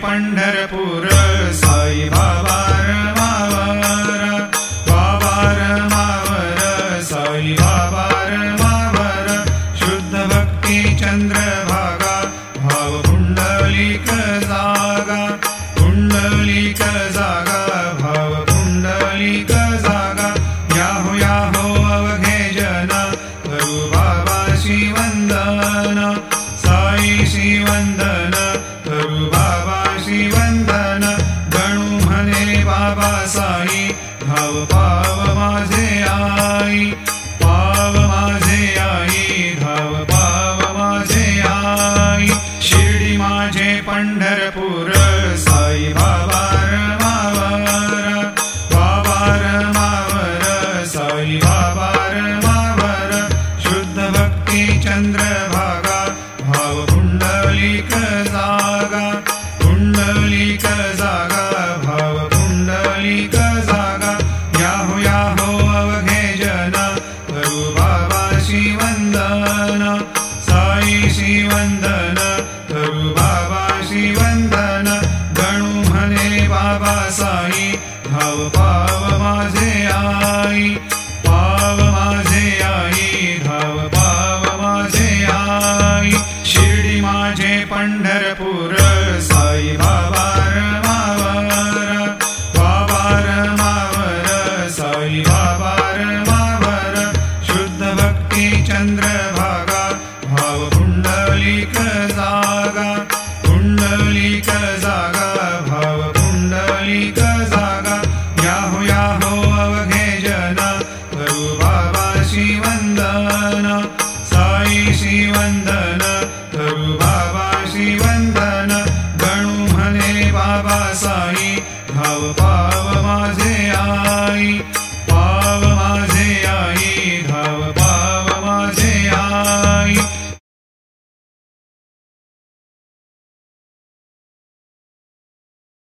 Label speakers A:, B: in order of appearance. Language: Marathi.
A: पंढरपूर साई बाबा रमावर बाबा रमावर साई बाबा रमावर शुद्ध भक्ती चंद्रभागा भाव पुंडलिक जागा पुंडलिक जागा भाव पुंडलिक जागा याहो याहो अवघे जना करू बाबाशी वंदन साई वंदन करू बाबाशी वंदन गणू म्हणे बाबा साई भाव पाव माझे आई पाव माझे आई धाव पाव माझे आई शिर्डी माझे पंढरपूर साई बाबा रमावर बाबा रमावर साई बाबा रमावर शुद्ध भक्ती चंद्रभागा भाव पुंडलिक जागा पुंडलिक जागा भाव पुंडलिक जागा याहो याहो अवघे जना करू बाबाशी वंदन साईशी वंदन करू बाबाशी वंदन गणू म्हणे बाबा साई भाव पाव माझे आई पाव माझे आई धाव पाव माझे आई शिर्डी माझे पंढरपूर साई बाबा रमावर बाबा रमावर साई बाबा रमावर शुद्ध भक्ती चंद्रभागा भाव पुंडलिक जागा पुंडलिक जागा भाव पुंडलिक जागा याहो याहो अवघे जना करू बाबाशी वंदन साईशी वंदन करू बाबाशी वंदन गणू म्हणे बाबा साई भाव पाव माझे